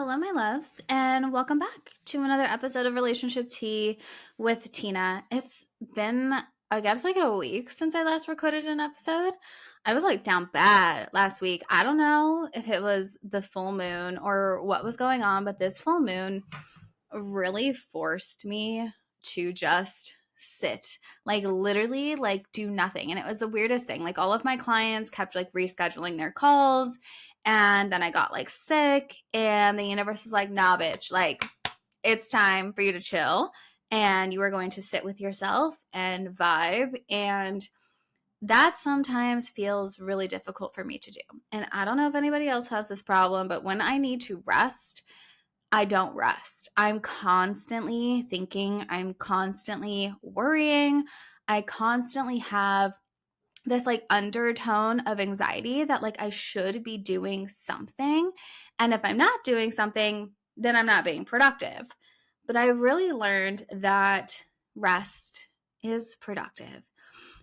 Hello, my loves, and welcome back to another episode of Relationship Tea with Tina. It's been, I guess, like a week since I last recorded an episode. I was like down bad last week. I don't know if it was the full moon or what was going on, but this full moon really forced me to just sit, like literally like do nothing. And it was the weirdest thing. Like all of my clients kept like rescheduling their calls, and then I got like sick, and the universe was like, nah, bitch, like it's time for you to chill, and you are going to sit with yourself and vibe. And that sometimes feels really difficult for me to do. And I don't know if anybody else has this problem, but when I need to rest, I don't rest. I'm constantly thinking, I'm constantly worrying. I constantly have this like undertone of anxiety that like I should be doing something. And if I'm not doing something, then I'm not being productive. But I really learned that rest is productive.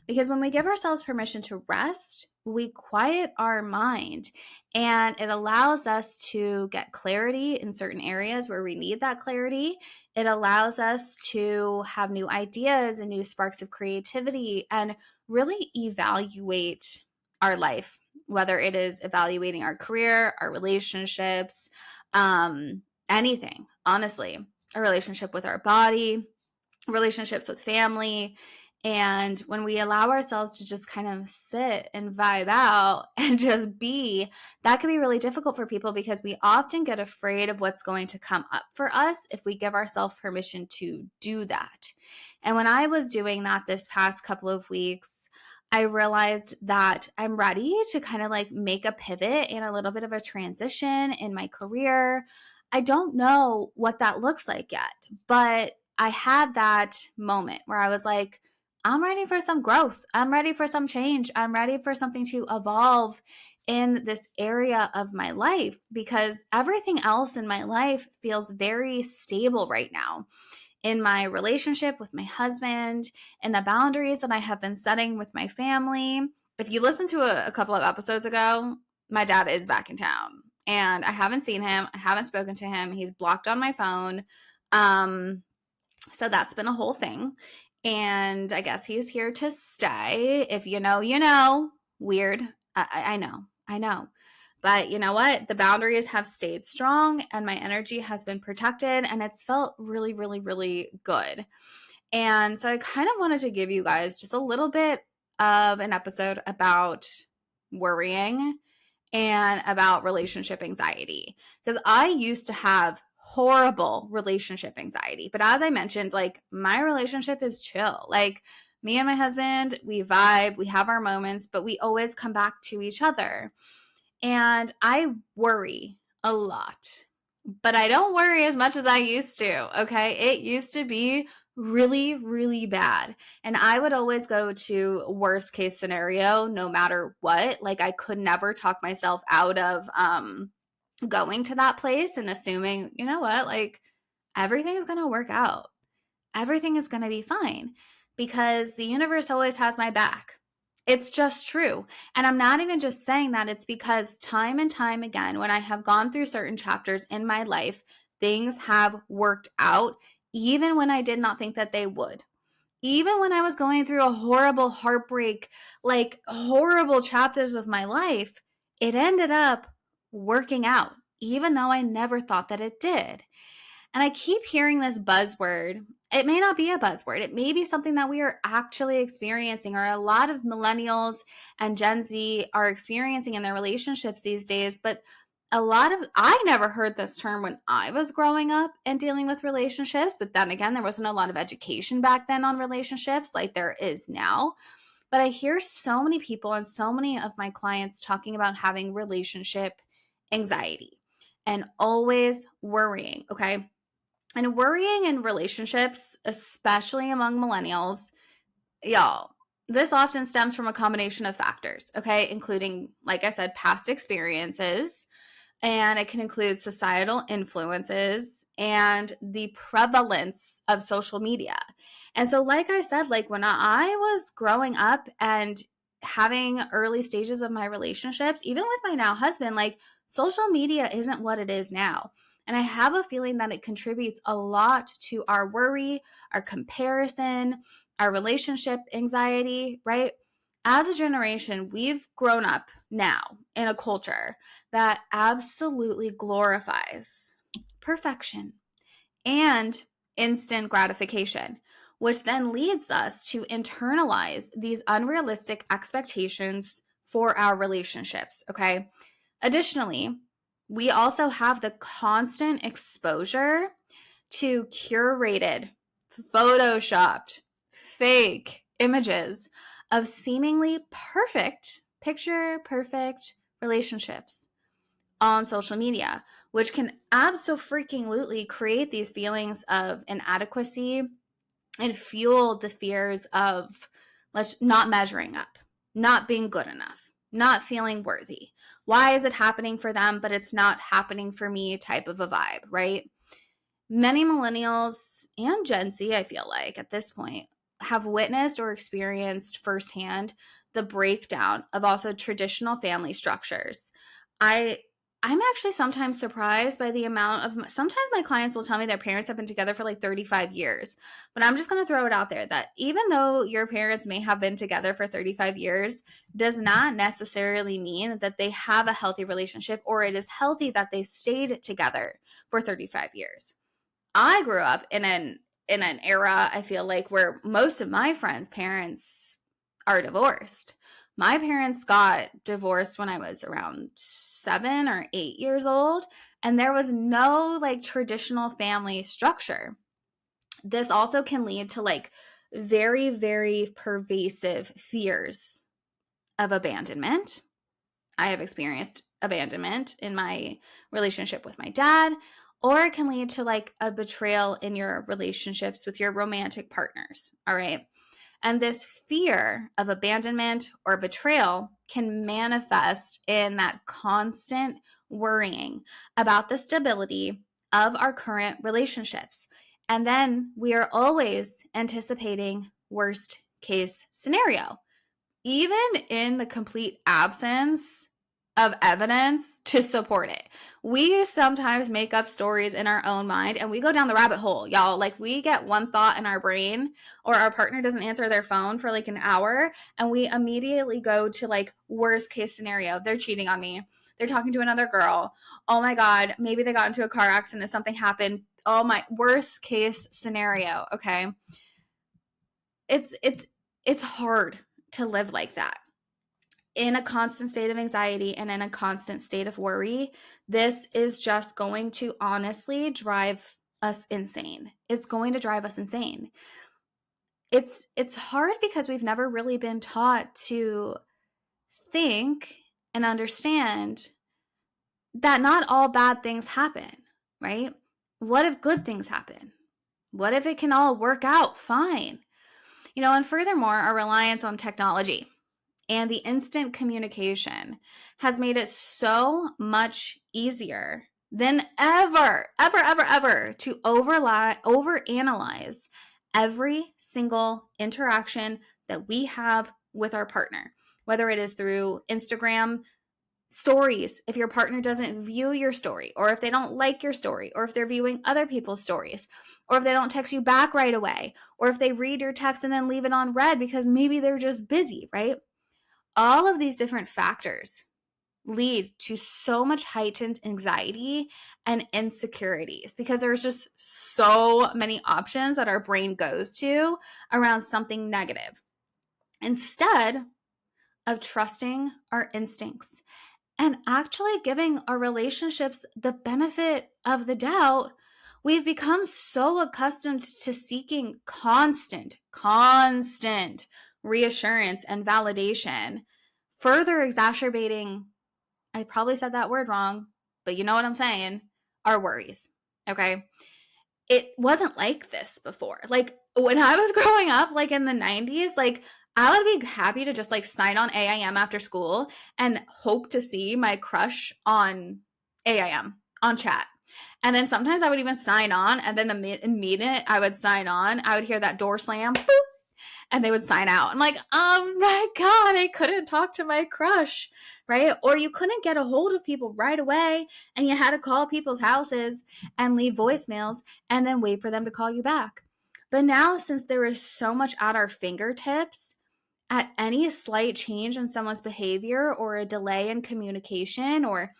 Because when we give ourselves permission to rest, we quiet our mind, and it allows us to get clarity in certain areas where we need that clarity. It allows us to have new ideas and new sparks of creativity and really evaluate our life, whether it is evaluating our career, our relationships, anything, honestly, a relationship with our body, relationships with family. And when we allow ourselves to just kind of sit and vibe out and just be, that can be really difficult for people because we often get afraid of what's going to come up for us if we give ourselves permission to do that. And when I was doing that this past couple of weeks, I realized that I'm ready to kind of like make a pivot and a little bit of a transition in my career. I don't know what that looks like yet, but I had that moment where I was like, I'm ready for some growth. I'm ready for some change. I'm ready for something to evolve in this area of my life because everything else in my life feels very stable right now. In my relationship with my husband and the boundaries that I have been setting with my family. If you listen to a couple of episodes ago, my dad is back in town and I haven't seen him. I haven't spoken to him. He's blocked on my phone. So that's been a whole thing. And I guess he's here to stay. If you know, you know. Weird. I know. I know. But you know what? The boundaries have stayed strong and my energy has been protected and it's felt really, really, really good. And so I kind of wanted to give you guys just a little bit of an episode about worrying and about relationship anxiety. Because I used to have horrible relationship anxiety. But as I mentioned, like my relationship is chill. Like me and my husband, we vibe, we have our moments, but we always come back to each other. And I worry a lot, but I don't worry as much as I used to. Okay. It used to be really, really bad. And I would always go to worst case scenario no matter what. Like I could never talk myself out of going to that place and assuming, you know what, like everything is going to work out. Everything is going to be fine because the universe always has my back. It's just true. And I'm not even just saying that. It's because time and time again, when I have gone through certain chapters in my life, things have worked out, even when I did not think that they would. Even when I was going through a horrible heartbreak, like horrible chapters of my life, it ended up working out, even though I never thought that it did. And I keep hearing this buzzword. It may not be a buzzword. It may be something that we are actually experiencing, or a lot of millennials and Gen Z are experiencing in their relationships these days. But I never heard this term when I was growing up and dealing with relationships. But then again, there wasn't a lot of education back then on relationships like there is now. But I hear so many people and so many of my clients talking about having relationship anxiety and always worrying. Okay. And worrying in relationships, especially among millennials, y'all, this often stems from a combination of factors, okay, including, like I said, past experiences, and it can include societal influences and the prevalence of social media. And so, like I said, like when I was growing up and having early stages of my relationships, even with my now husband, like social media isn't what it is now. And I have a feeling that it contributes a lot to our worry, our comparison, our relationship anxiety, right? As a generation, we've grown up now in a culture that absolutely glorifies perfection and instant gratification, which then leads us to internalize these unrealistic expectations for our relationships, okay? Additionally, we also have the constant exposure to curated, photoshopped, fake images of seemingly perfect, picture perfect relationships on social media, which can abso-freaking-lutely create these feelings of inadequacy and fuel the fears of not measuring up, not being good enough, not feeling worthy. Why is it happening for them, but it's not happening for me type of a vibe, right? Many millennials and Gen Z, I feel like at this point, have witnessed or experienced firsthand the breakdown of also traditional family structures. I'm actually sometimes surprised by the amount of, sometimes my clients will tell me their parents have been together for like 35 years. But I'm just going to throw it out there that even though your parents may have been together for 35 years, does not necessarily mean that they have a healthy relationship or it is healthy that they stayed together for 35 years. I grew up in an era, I feel like, where most of my friends' parents are divorced. My parents got divorced when I was around 7 or 8 years old, and there was no like traditional family structure. This also can lead to like very, very pervasive fears of abandonment. I have experienced abandonment in my relationship with my dad, or it can lead to like a betrayal in your relationships with your romantic partners. All right. And this fear of abandonment or betrayal can manifest in that constant worrying about the stability of our current relationships. And then we are always anticipating worst case scenario, even in the complete absence of evidence to support it. We sometimes make up stories in our own mind and we go down the rabbit hole, y'all. Like we get one thought in our brain or our partner doesn't answer their phone for like an hour and we immediately go to like worst case scenario. They're cheating on me. They're talking to another girl. Oh my God, maybe they got into a car accident, something happened. Oh my, worst case scenario, okay? It's hard to live like that in a constant state of anxiety and in a constant state of worry. This is just going to honestly drive us insane. It's going to drive us insane. It's hard because we've never really been taught to think and understand that not all bad things happen, right? What if good things happen? What if it can all work out fine? And furthermore, our reliance on technology and the instant communication has made it so much easier than ever to overanalyze every single interaction that we have with our partner, whether it is through Instagram stories, if your partner doesn't view your story, or if they don't like your story, or if they're viewing other people's stories, or if they don't text you back right away, or if they read your text and then leave it on read because maybe they're just busy, right? All of these different factors lead to so much heightened anxiety and insecurities because there's just so many options that our brain goes to around something negative instead of trusting our instincts and actually giving our relationships the benefit of the doubt. We've become so accustomed to seeking constant reassurance and validation, further exacerbating, I probably said that word wrong, but you know what I'm saying, our worries, okay? It wasn't like this before. Like when I was growing up, like in the 90s, like I would be happy to just like sign on AIM after school and hope to see my crush on AIM on chat. And then sometimes I would even sign on, and then the minute I would sign on, I would hear that door slam, boop, and they would sign out. I'm like, oh my God, I couldn't talk to my crush, right? Or you couldn't get a hold of people right away and you had to call people's houses and leave voicemails and then wait for them to call you back. But now, since there is so much at our fingertips, at any slight change in someone's behavior or a delay in communication or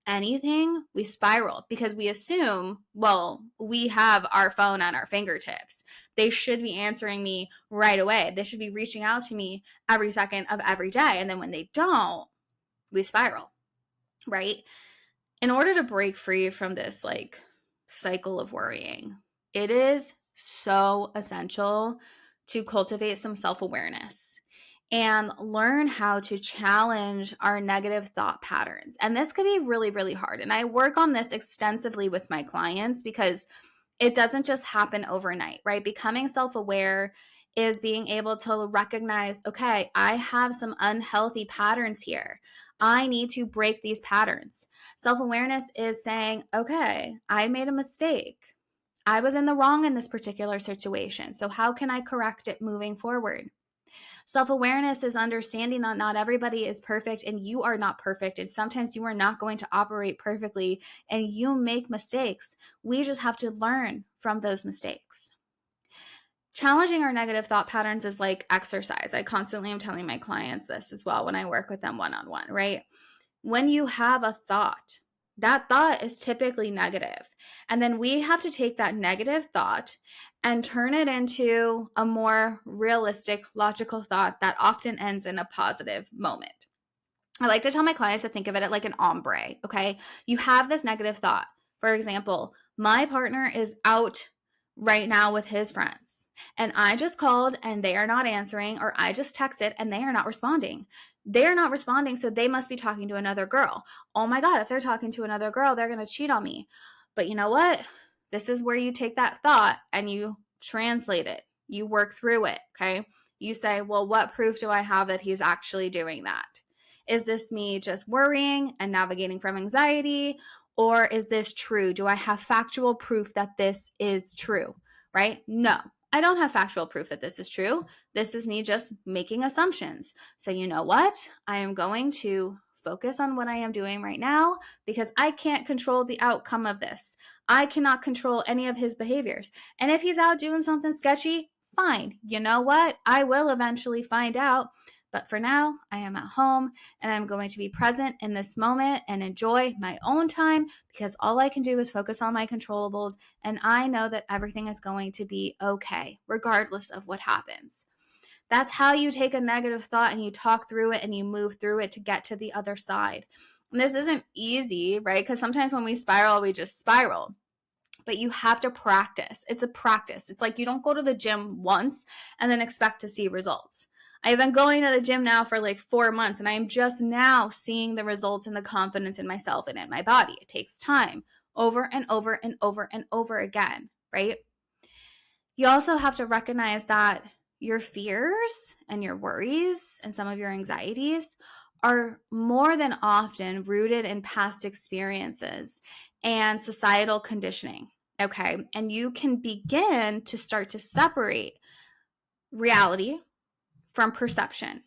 anything, we spiral because we assume, well, we have our phone at our fingertips. They should be answering me right away. They should be reaching out to me every second of every day. And then when they don't, we spiral, right? In order to break free from this like cycle of worrying, it is so essential to cultivate some self-awareness and learn how to challenge our negative thought patterns. And this can be really, really hard. And I work on this extensively with my clients because it doesn't just happen overnight, right? Becoming self-aware is being able to recognize, okay, I have some unhealthy patterns here. I need to break these patterns. Self-awareness is saying, okay, I made a mistake. I was in the wrong in this particular situation. So how can I correct it moving forward? Self-awareness is understanding that not everybody is perfect and you are not perfect. And sometimes you are not going to operate perfectly and you make mistakes. We just have to learn from those mistakes. Challenging our negative thought patterns is like exercise. I constantly am telling my clients this as well when I work with them one-on-one, right? When you have a thought, that thought is typically negative. And then we have to take that negative thought and turn it into a more realistic, logical thought that often ends in a positive moment. I like to tell my clients to think of it like an ombre, okay? You have this negative thought. For example, my partner is out right now with his friends, and I just called and they are not answering, or I just texted and they are not responding. They are not responding, so they must be talking to another girl. Oh my God, if they're talking to another girl, they're going to cheat on me. But you know what? This is where you take that thought and you translate it. You work through it, okay? You say, well, what proof do I have that he's actually doing that? Is this me just worrying and navigating from anxiety? Or is this true? Do I have factual proof that this is true, right? No, I don't have factual proof that this is true. This is me just making assumptions. So you know what? I am going to focus on what I am doing right now because I can't control the outcome of this. I cannot control any of his behaviors. And if he's out doing something sketchy, fine. You know what? I will eventually find out. But for now, I am at home and I'm going to be present in this moment and enjoy my own time because all I can do is focus on my controllables. And I know that everything is going to be okay, regardless of what happens. That's how you take a negative thought and you talk through it and you move through it to get to the other side. And this isn't easy, right? Because sometimes when we spiral, we just spiral. But you have to practice. It's a practice. It's like you don't go to the gym once and then expect to see results. I've been going to the gym now for like 4 months and I am just now seeing the results and the confidence in myself and in my body. It takes time over and over and over and over again, right? You also have to recognize that your fears and your worries and some of your anxieties are more than often rooted in past experiences and societal conditioning, okay? And you can begin to start to separate reality from perception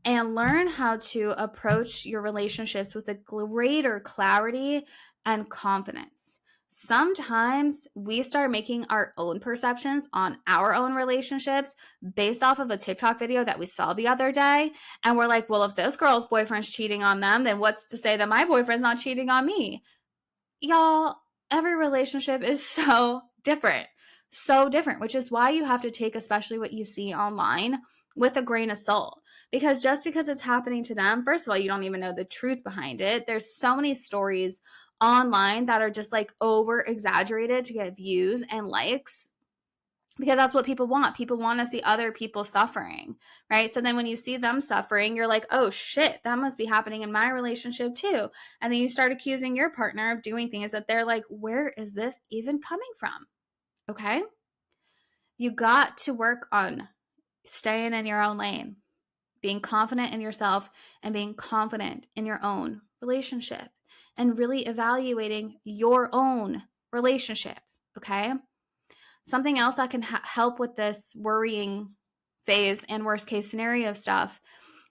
and learn how to approach your relationships with a greater clarity and confidence. Sometimes we start making our own perceptions on our own relationships based off of a TikTok video that we saw the other day. And we're like, well, if this girl's boyfriend's cheating on them, then what's to say that my boyfriend's not cheating on me? Y'all, every relationship is so different, which is why you have to take especially what you see online with a grain of salt. Because just because it's happening to them, first of all, you don't even know the truth behind it. There's so many stories online that are just like over exaggerated to get views and likes because that's what people want. People want to see other people suffering, right? So then when you see them suffering, you're like, oh shit, that must be happening in my relationship too. And then you start accusing your partner of doing things that they're like, where is this even coming from? Okay? You got to work on staying in your own lane, being confident in yourself and being confident in your own relationship and really evaluating your own relationship, okay? Something else that can help with this worrying phase and worst case scenario stuff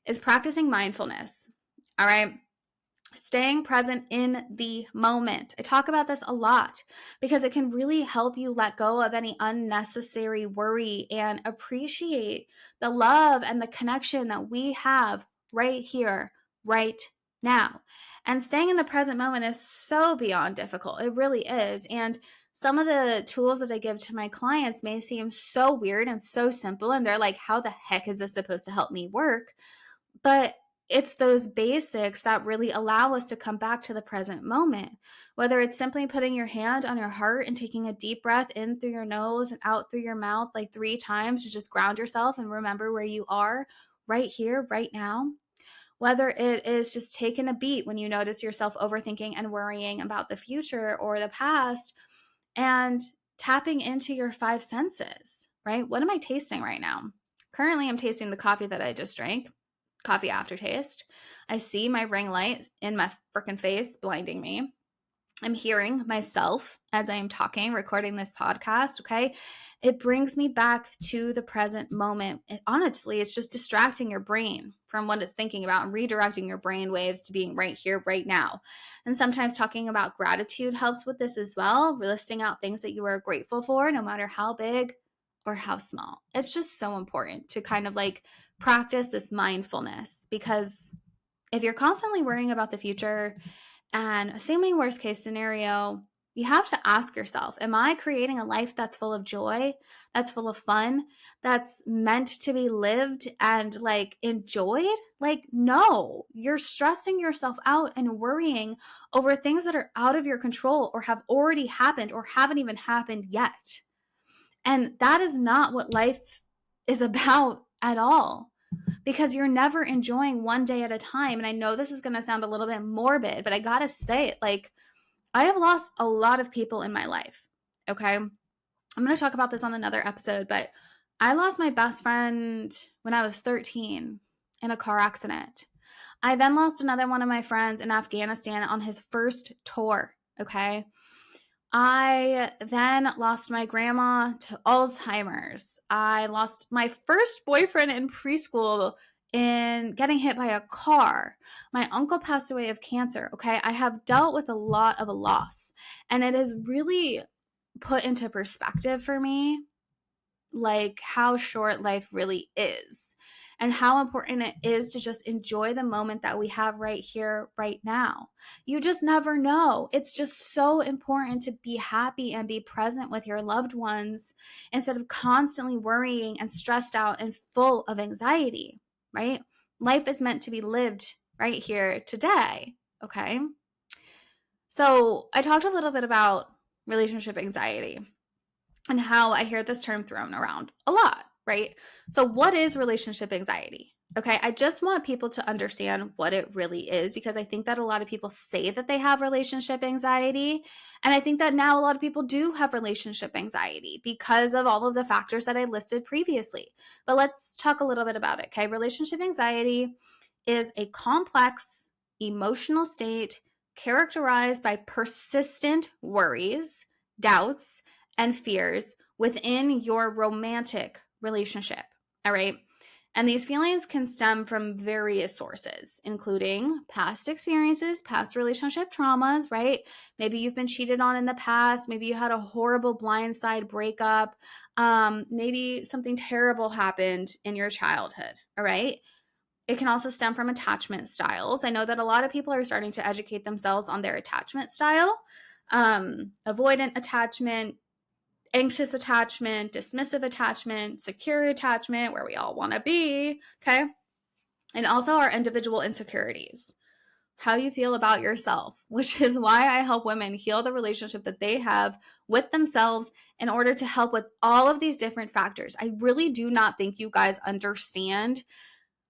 is practicing mindfulness. All right. Staying present in the moment. I talk about this a lot because it can really help you let go of any unnecessary worry and appreciate the love and the connection that we have right here, right now. And staying in the present moment is so beyond difficult. It really is. And some of the tools that I give to my clients may seem so weird and so simple. And they're like, how the heck is this supposed to help me work? But it's those basics that really allow us to come back to the present moment. Whether it's simply putting your hand on your heart and taking a deep breath in through your nose and out through your mouth like 3 times to just ground yourself and remember where you are right here, right now. Whether it is just taking a beat when you notice yourself overthinking and worrying about the future or the past and tapping into your 5 senses, right? What am I tasting right now? Currently, I'm tasting the coffee that I just drank. Coffee aftertaste. I see my ring light in my freaking face blinding me. I'm hearing myself as I am talking, recording this podcast, okay? It brings me back to the present moment. Honestly, it's just distracting your brain from what it's thinking about and redirecting your brain waves to being right here, right now. And sometimes talking about gratitude helps with this as well, listing out things that you are grateful for, no matter how big or how small. It's just so important to kind of like practice this mindfulness, because if you're constantly worrying about the future and assuming worst case scenario, you have to ask yourself, am I creating a life that's full of joy, that's full of fun, that's meant to be lived and like enjoyed? Like, no, you're stressing yourself out and worrying over things that are out of your control or have already happened or haven't even happened yet. And that is not what life is about at all, because you're never enjoying one day at a time. And I know this is going to sound a little bit morbid, but I got to say it, like, I have lost a lot of people in my life. Okay. I'm going to talk about this on another episode, but I lost my best friend when I was 13 in a car accident. I then lost another one of my friends in Afghanistan on his first tour. Okay. I then lost my grandma to Alzheimer's. I lost my first boyfriend in preschool in getting hit by a car. My uncle passed away of cancer. Okay. I have dealt with a lot of loss, and it has really put into perspective for me, like how short life really is and how important it is to just enjoy the moment that we have right here, right now. You just never know. It's just so important to be happy and be present with your loved ones instead of constantly worrying and stressed out and full of anxiety, right? Life is meant to be lived right here today, okay? So I talked a little bit about relationship anxiety and how I hear this term thrown around a lot, right? So what is relationship anxiety? Okay, I just want people to understand what it really is, because I think that a lot of people say that they have relationship anxiety. And I think that now a lot of people do have relationship anxiety because of all of the factors that I listed previously. But let's talk a little bit about it, okay? Relationship anxiety is a complex emotional state characterized by persistent worries, doubts, and fears within your romantic relationship. All right. And these feelings can stem from various sources, including past experiences, past relationship traumas, right? Maybe you've been cheated on in the past. Maybe you had a horrible blindside breakup. Maybe something terrible happened in your childhood. All right. It can also stem from attachment styles. I know that a lot of people are starting to educate themselves on their attachment style. Avoidant attachment, anxious attachment, dismissive attachment, secure attachment, where we all want to be, okay? And also our individual insecurities, how you feel about yourself, which is why I help women heal the relationship that they have with themselves in order to help with all of these different factors. I really do not think you guys understand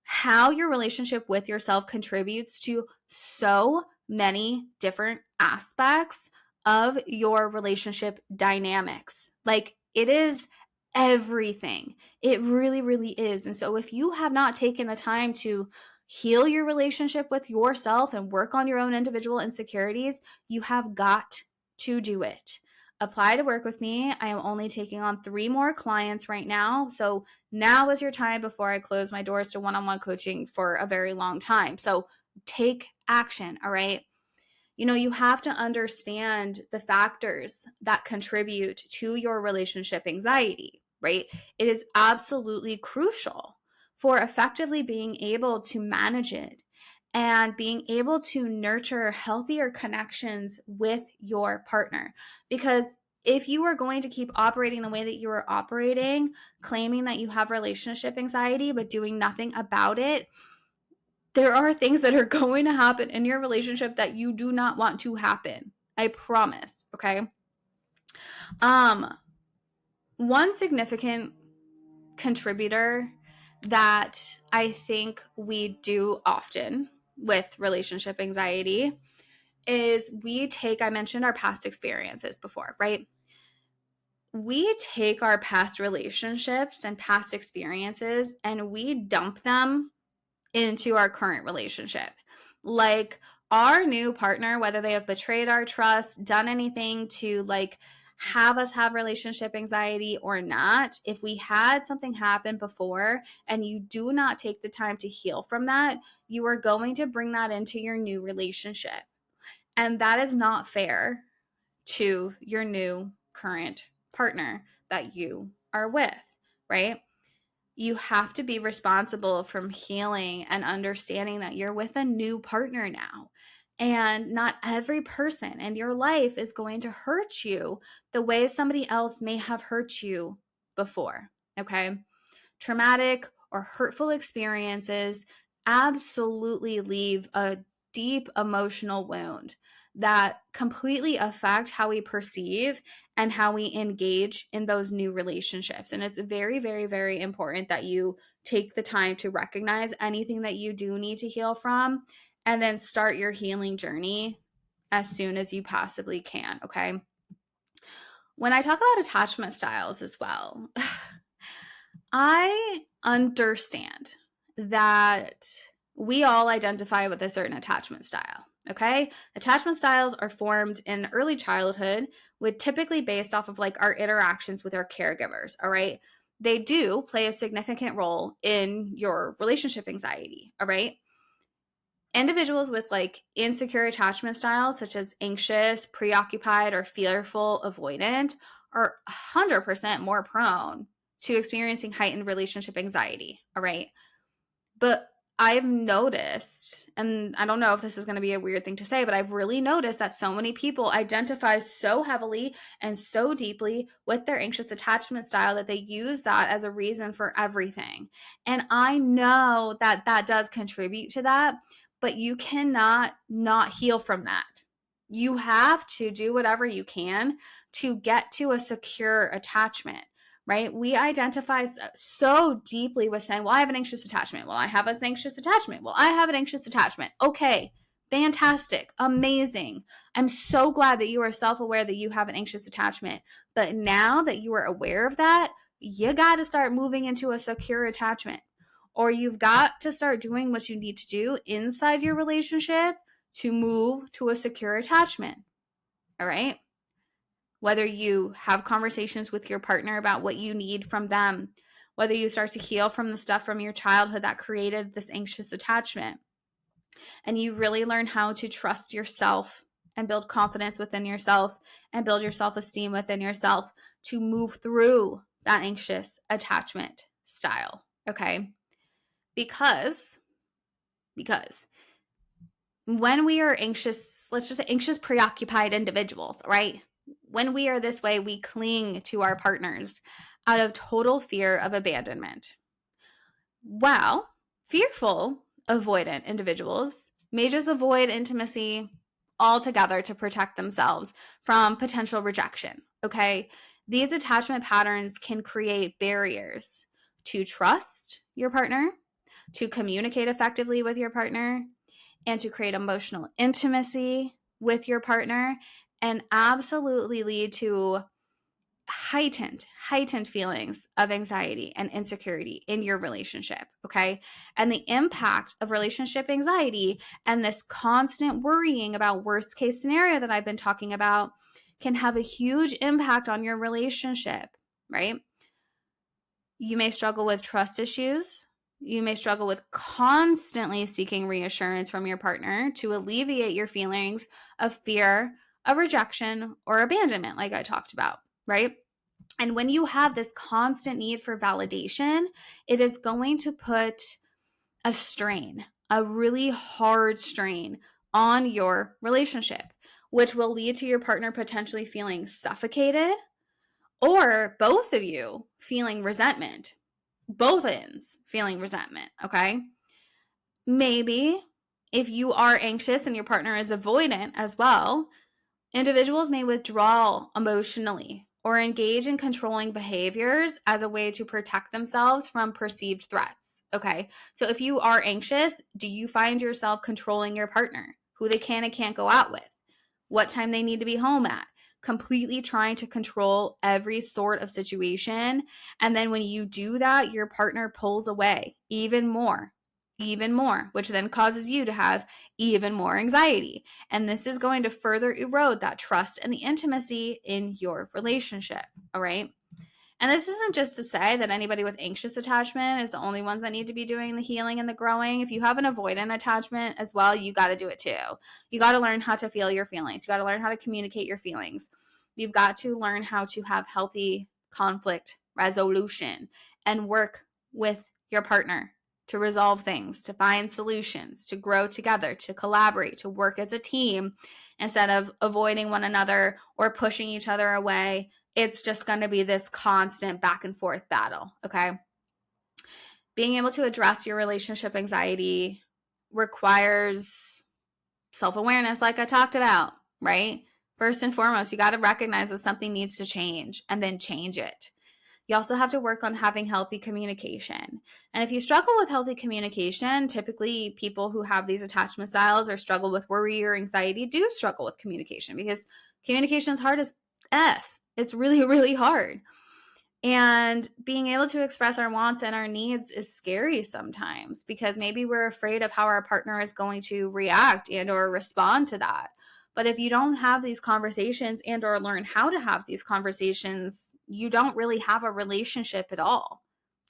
how your relationship with yourself contributes to so many different aspects of your relationship dynamics. Like, it is everything. It really, really is. And so if you have not taken the time to heal your relationship with yourself and work on your own individual insecurities, you have got to do it. apply to work with me. I am only taking on 3 more clients right now. So now is your time before I close my doors to one-on-one coaching for a very long time. So take action, all right? You have to understand the factors that contribute to your relationship anxiety, right? It is absolutely crucial for effectively being able to manage it and being able to nurture healthier connections with your partner. Because if you are going to keep operating the way that you are operating, claiming that you have relationship anxiety, but doing nothing about it, there are things that are going to happen in your relationship that you do not want to happen. I promise, okay? One significant contributor that I think we do often with relationship anxiety is I mentioned our past experiences before, right? We take our past relationships and past experiences and we dump them into our current relationship. Like our new partner, whether they have betrayed our trust, done anything to like have us have relationship anxiety or not, if we had something happen before and you do not take the time to heal from that, you are going to bring that into your new relationship. And that is not fair to your new current partner that you are with, right? You have to be responsible from healing and understanding that you're with a new partner now. And not every person in your life is going to hurt you the way somebody else may have hurt you before. Okay. Traumatic or hurtful experiences absolutely leave a deep emotional wound that completely affect how we perceive and how we engage in those new relationships. And it's very, very, very important that you take the time to recognize anything that you do need to heal from and then start your healing journey as soon as you possibly can. Okay. When I talk about attachment styles as well, I understand that we all identify with a certain attachment style. Okay. Attachment styles are formed in early childhood, with typically based off of like our interactions with our caregivers. All right. They do play a significant role in your relationship anxiety. All right. Individuals with like insecure attachment styles, such as anxious, preoccupied, or fearful avoidant, are 100% more prone to experiencing heightened relationship anxiety. All right. But I've noticed, and I don't know if this is going to be a weird thing to say, but I've really noticed that so many people identify so heavily and so deeply with their anxious attachment style that they use that as a reason for everything. And I know that that does contribute to that, but you cannot not heal from that. You have to do whatever you can to get to a secure attachment, right? We identify so deeply with saying, well, I have an anxious attachment. Well, I have an anxious attachment. Well, I have an anxious attachment. Okay, fantastic, amazing. I'm so glad that you are self-aware that you have an anxious attachment. But now that you are aware of that, you got to start moving into a secure attachment, or you've got to start doing what you need to do inside your relationship to move to a secure attachment. All right? Whether you have conversations with your partner about what you need from them, whether you start to heal from the stuff from your childhood that created this anxious attachment, and you really learn how to trust yourself and build confidence within yourself and build your self-esteem within yourself to move through that anxious attachment style, okay? Because when we are anxious, let's just say anxious, preoccupied individuals, right? When we are this way, we cling to our partners out of total fear of abandonment. While fearful, avoidant individuals may just avoid intimacy altogether to protect themselves from potential rejection, okay? These attachment patterns can create barriers to trust your partner, to communicate effectively with your partner, and to create emotional intimacy with your partner, and absolutely lead to heightened feelings of anxiety and insecurity in your relationship, okay? And the impact of relationship anxiety and this constant worrying about worst case scenario that I've been talking about can have a huge impact on your relationship, right? You may struggle with trust issues. You may struggle with constantly seeking reassurance from your partner to alleviate your feelings of fear, of rejection, or abandonment, like I talked about, right? And when you have this constant need for validation, it is going to put a strain, a really hard strain on your relationship, which will lead to your partner potentially feeling suffocated or both of you feeling resentment, both ends feeling resentment, okay? Maybe if you are anxious and your partner is avoidant as well, individuals may withdraw emotionally or engage in controlling behaviors as a way to protect themselves from perceived threats. Okay, so if you are anxious, do you find yourself controlling your partner, who they can and can't go out with, what time they need to be home at, completely trying to control every sort of situation? And then when you do that, your partner pulls away even more, which then causes you to have even more anxiety. And this is going to further erode that trust and the intimacy in your relationship. All right. And this isn't just to say that anybody with anxious attachment is the only ones that need to be doing the healing and the growing. If you have an avoidant attachment as well, you got to do it too. You got to learn how to feel your feelings. You got to learn how to communicate your feelings. You've got to learn how to have healthy conflict resolution and work with your partner to resolve things, to find solutions, to grow together, to collaborate, to work as a team instead of avoiding one another or pushing each other away. It's just going to be this constant back and forth battle, okay? Being able to address your relationship anxiety requires self-awareness, like I talked about, right? First and foremost, you got to recognize that something needs to change and then change it. You also have to work on having healthy communication. And if you struggle with healthy communication, typically people who have these attachment styles or struggle with worry or anxiety do struggle with communication, because communication is hard as F. It's really, really hard. And being able to express our wants and our needs is scary sometimes, because maybe we're afraid of how our partner is going to react and or respond to that. But if you don't have these conversations and or learn how to have these conversations, you don't really have a relationship at all,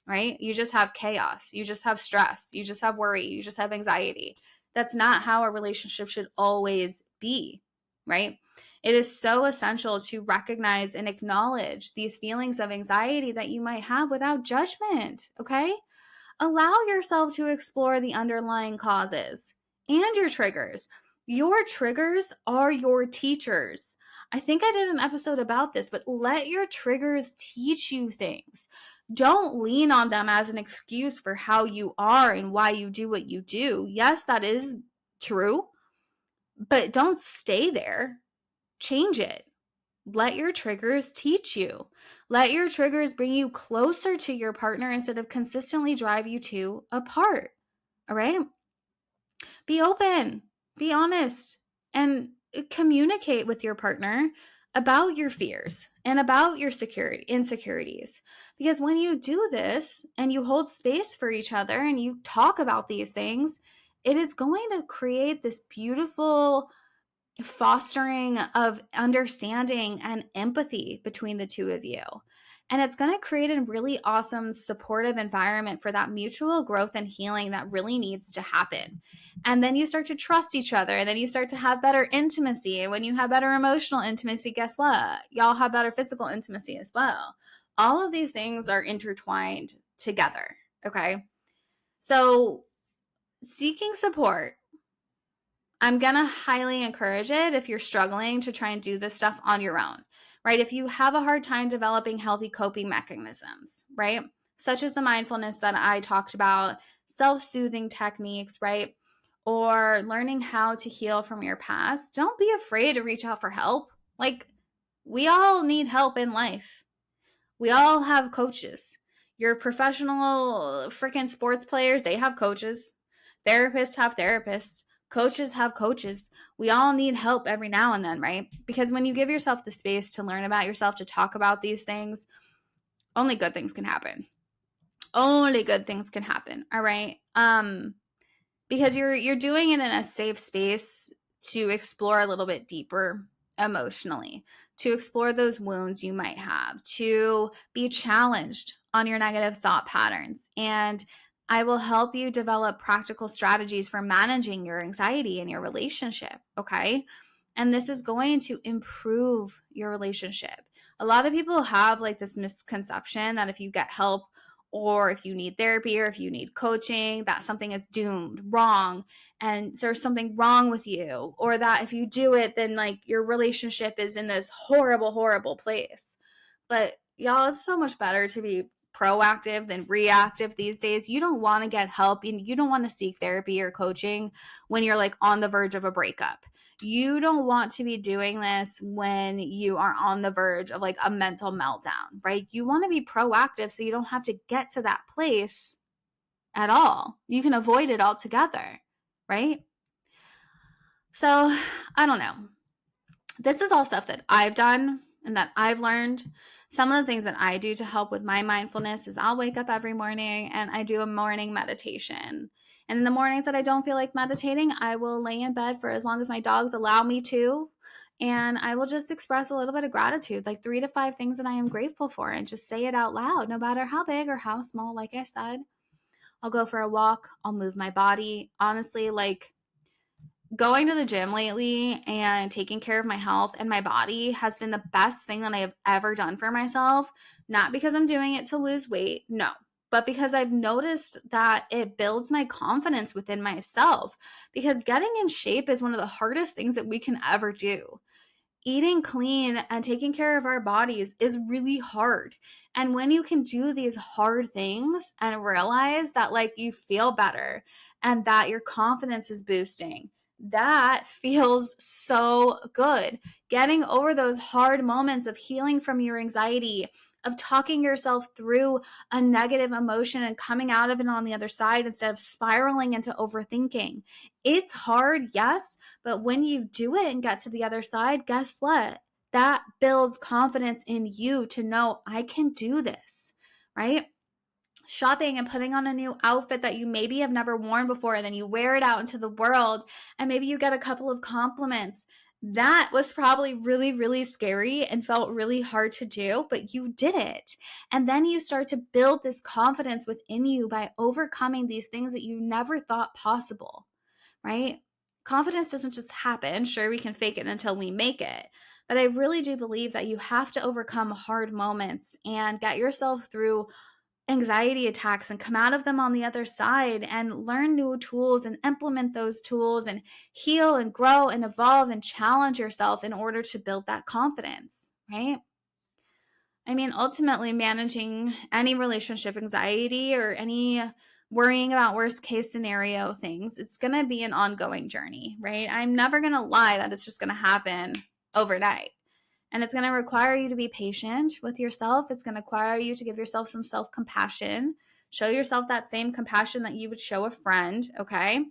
right? You just have chaos. You just have stress. You just have worry. You just have anxiety. That's not how a relationship should always be, right? It is so essential to recognize and acknowledge these feelings of anxiety that you might have without judgment, okay? Allow yourself to explore the underlying causes and your triggers. Your triggers are your teachers. I think I did an episode about this, but let your triggers teach you things. Don't lean on them as an excuse for how you are and why you do what you do. Yes, that is true, but don't stay there. Change it. Let your triggers teach you. Let your triggers bring you closer to your partner instead of consistently drive you two apart. All right? Be open, be honest, and communicate with your partner about your fears and about your insecurities. Because when you do this and you hold space for each other and you talk about these things, it is going to create this beautiful fostering of understanding and empathy between the two of you. And it's going to create a really awesome supportive environment for that mutual growth and healing that really needs to happen. And then you start to trust each other, and then you start to have better intimacy. And when you have better emotional intimacy, guess what? Y'all have better physical intimacy as well. All of these things are intertwined together, okay? So seeking support, I'm going to highly encourage it if you're struggling to try and do this stuff on your own, right? If you have a hard time developing healthy coping mechanisms, right? Such as the mindfulness that I talked about, self-soothing techniques, right? Or learning how to heal from your past, don't be afraid to reach out for help. Like, we all need help in life. We all have coaches. Your professional freaking sports players, they have coaches. Therapists have therapists. Coaches have coaches. We all need help every now and then, right? Because when you give yourself the space to learn about yourself, to talk about these things, only good things can happen. Only good things can happen, all right? Because you're doing it in a safe space to explore a little bit deeper emotionally. to explore those wounds you might have, to be challenged on your negative thought patterns. And I will help you develop practical strategies for managing your anxiety in your relationship, okay? And this is going to improve your relationship. A lot of people have like this misconception that if you get help or if you need therapy or if you need coaching, that something is doomed, wrong, and there's something wrong with you, or that if you do it, then like your relationship is in this horrible, horrible place. But y'all, it's so much better to be proactive than reactive these days. You don't want to get help and you don't want to seek therapy or coaching when you're like on the verge of a breakup. You don't want to be doing this when you are on the verge of like a mental meltdown, right? You want to be proactive so you don't have to get to that place at all. You can avoid it altogether, right? So, I don't know. This is all stuff that I've done and that I've learned. Some of the things that I do to help with my mindfulness is I'll wake up every morning and I do a morning meditation. And in the mornings that I don't feel like meditating, I will lay in bed for as long as my dogs allow me to. And I will just express a little bit of gratitude, like 3 to 5 things that I am grateful for, and just say it out loud, no matter how big or how small, like I said. I'll go for a walk. I'll move my body. Honestly, like going to the gym lately and taking care of my health and my body has been the best thing that I have ever done for myself. Not because I'm doing it to lose weight, no, but because I've noticed that it builds my confidence within myself. Because getting in shape is one of the hardest things that we can ever do. Eating clean and taking care of our bodies is really hard. And when you can do these hard things and realize that like you feel better and that your confidence is boosting, that feels so good. Getting over those hard moments of healing from your anxiety, of talking yourself through a negative emotion and coming out of it on the other side instead of spiraling into overthinking. It's hard, yes, but when you do it and get to the other side, guess what? That builds confidence in you to know I can do this, right? Shopping and putting on a new outfit that you maybe have never worn before, and then you wear it out into the world, and maybe you get a couple of compliments. That was probably really, really scary and felt really hard to do, but you did it. And then you start to build this confidence within you by overcoming these things that you never thought possible, right? Confidence doesn't just happen. Sure, we can fake it until we make it. But I really do believe that you have to overcome hard moments and get yourself through anxiety attacks and come out of them on the other side and learn new tools and implement those tools and heal and grow and evolve and challenge yourself in order to build that confidence, right? I mean, ultimately, managing any relationship anxiety or any worrying about worst case scenario things, it's going to be an ongoing journey, right? I'm never going to lie that it's just going to happen overnight. And it's going to require you to be patient with yourself. It's going to require you to give yourself some self-compassion. Show yourself that same compassion that you would show a friend, okay?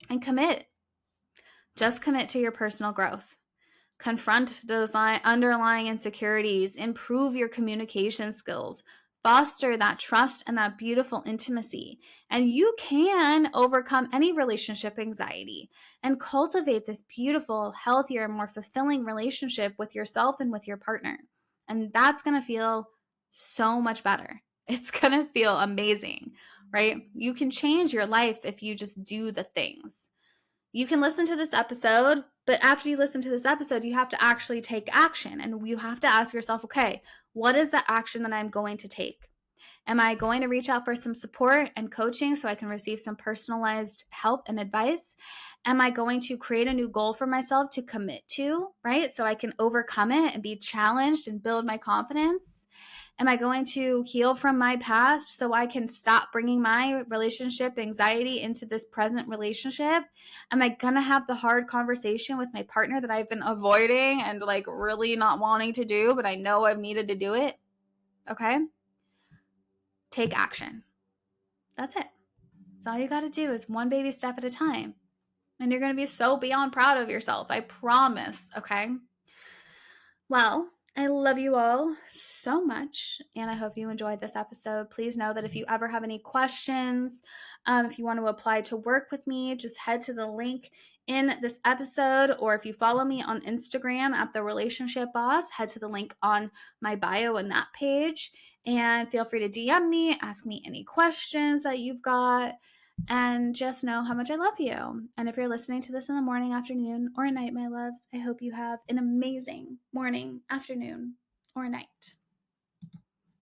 And commit. Just commit to your personal growth. Confront those underlying insecurities. Improve your communication skills. Foster that trust and that beautiful intimacy. And you can overcome any relationship anxiety and cultivate this beautiful, healthier, more fulfilling relationship with yourself and with your partner. And that's going to feel so much better. It's going to feel amazing, right? You can change your life if you just do the things. You can listen to this episode, but after you listen to this episode, you have to actually take action. And you have to ask yourself, okay, what is the action that I'm going to take? Am I going to reach out for some support and coaching so I can receive some personalized help and advice? Am I going to create a new goal for myself to commit to, right? So I can overcome it and be challenged and build my confidence? Am I going to heal from my past so I can stop bringing my relationship anxiety into this present relationship? Am I going to have the hard conversation with my partner that I've been avoiding and like really not wanting to do, but I know I've needed to do it? Okay. Take action. That's it. So all you got to do is one baby step at a time. And you're going to be so beyond proud of yourself. I promise. Okay. Well, I love you all so much, and I hope you enjoyed this episode. Please know that if you ever have any questions, if you want to apply to work with me, just head to the link in this episode, or if you follow me on Instagram at The Relationship Boss, head to the link on my bio in that page and feel free to DM me, ask me any questions that you've got, and just know how much I love you. And if you're listening to this in the morning, afternoon, or night, my loves, I hope you have an amazing morning, afternoon, or night.